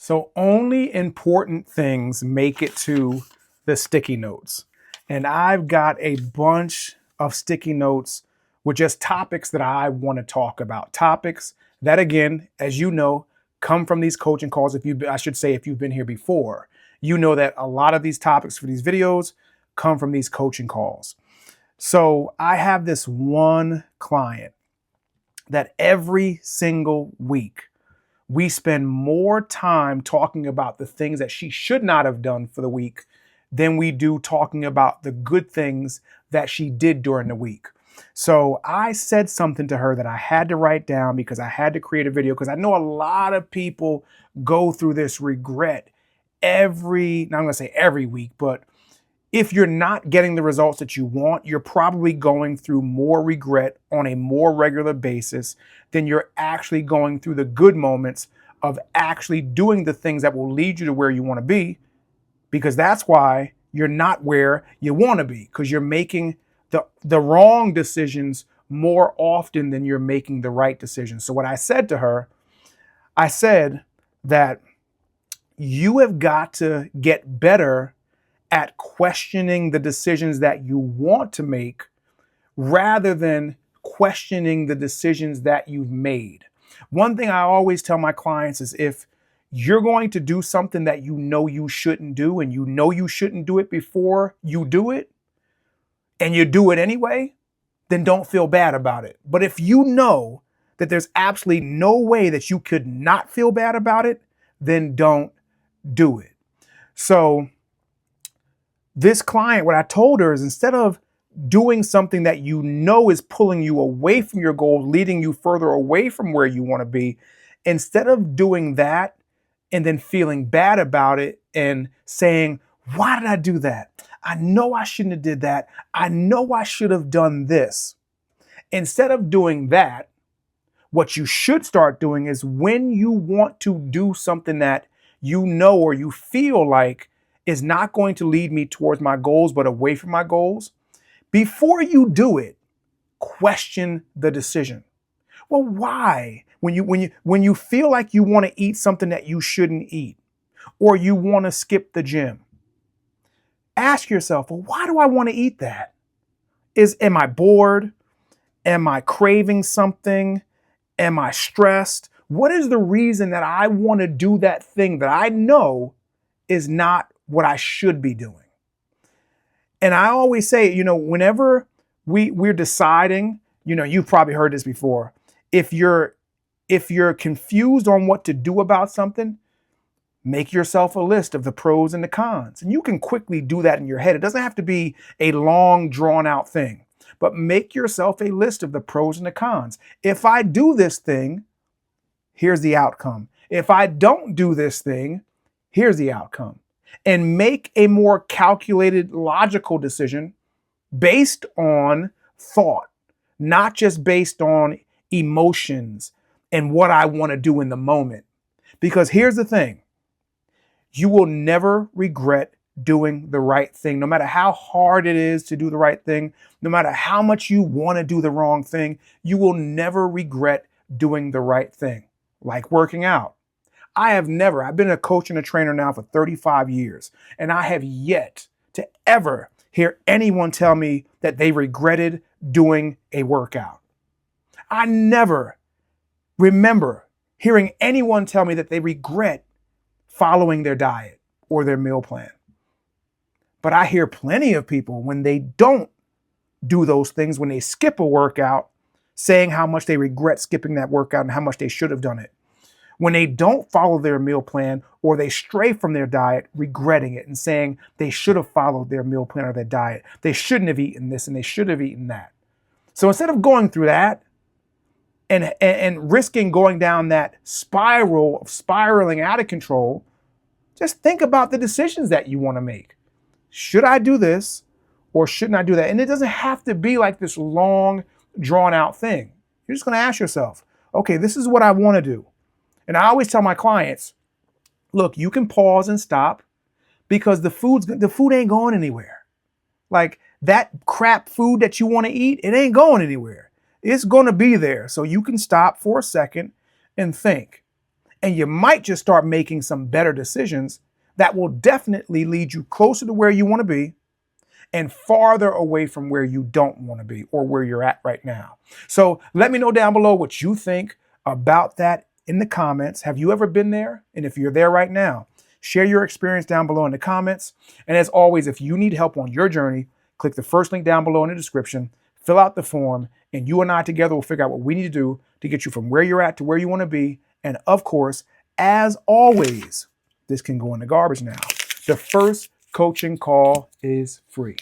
So only important things make it to the sticky notes. And I've got a bunch of sticky notes with just topics that I want to talk about. Topics that, again, as you know, come from these coaching calls. I should say, if you've been here before, you know that a lot of these topics for these videos come from these coaching calls. So I have this one client that every single week we spend more time talking about the things that she should not have done for the week than we do talking about the good things that she did during the week. So I said something to her that I had to write down because I had to create a video, because I know a lot of people go through this regret not I'm going to say every week, but if you're not getting the results that you want, you're probably going through more regret on a more regular basis than you're actually going through the good moments of actually doing the things that will lead you to where you want to be, because that's why you're not where you want to be, because you're making the wrong decisions more often than you're making the right decisions. So what I said to her, I said that you have got to get better at questioning the decisions that you want to make rather than questioning the decisions that you've made. One thing I always tell my clients is, if you're going to do something that you know you shouldn't do, and you know you shouldn't do it before you do it, and you do it anyway, then don't feel bad about it. But if you know that there's absolutely no way that you could not feel bad about it, then don't do it. So this client, what I told her is, instead of doing something that you know is pulling you away from your goal, leading you further away from where you want to be, instead of doing that and then feeling bad about it and saying, why did I do that? I know I shouldn't have did that. I know I should have done this. Instead of doing that, what you should start doing is, when you want to do something that you know or you feel like is not going to lead me towards my goals but away from my goals, before you do it, question the decision. Well, why? When you feel like you want to eat something that you shouldn't eat, or you want to skip the gym, ask yourself, well, why do I want to eat that? Am I bored? Am I craving something? Am I stressed? What is the reason that I want to do that thing that I know is not what I should be doing? And I always say, whenever we're deciding, you've probably heard this before. If you're confused on what to do about something, make yourself a list of the pros and the cons. And you can quickly do that in your head. It doesn't have to be a long, drawn out thing, but make yourself a list of the pros and the cons. If I do this thing, here's the outcome. If I don't do this thing, here's the outcome. And make a more calculated, logical decision based on thought, not just based on emotions and what I want to do in the moment. Because here's the thing, you will never regret doing the right thing. No matter how hard it is to do the right thing, no matter how much you want to do the wrong thing, you will never regret doing the right thing. Like working out. I've been a coach and a trainer now for 35 years, and I have yet to ever hear anyone tell me that they regretted doing a workout. I never remember hearing anyone tell me that they regret following their diet or their meal plan. But I hear plenty of people, when they don't do those things, when they skip a workout, saying how much they regret skipping that workout and how much they should have done it. When they don't follow their meal plan or they stray from their diet, regretting it and saying they should have followed their meal plan or their diet. They shouldn't have eaten this and they should have eaten that. So instead of going through that and risking going down that spiral of spiraling out of control, just think about the decisions that you want to make. Should I do this or shouldn't I do that? And it doesn't have to be like this long, drawn out thing. You're just going to ask yourself, okay, this is what I want to do. And I always tell my clients, look, you can pause and stop, because the food ain't going anywhere. Like that crap food that you want to eat, it ain't going anywhere. It's going to be there. So you can stop for a second and think. And you might just start making some better decisions that will definitely lead you closer to where you want to be and farther away from where you don't want to be or where you're at right now. So let me know down below what you think about that in the comments. Have you ever been there? And if you're there right now, share your experience down below in the comments. And as always, if you need help on your journey, click the first link down below in the description, fill out the form, and you and I together will figure out what we need to do to get you from where you're at to where you want to be. And of course, as always, this can go in the garbage now. The first coaching call is free.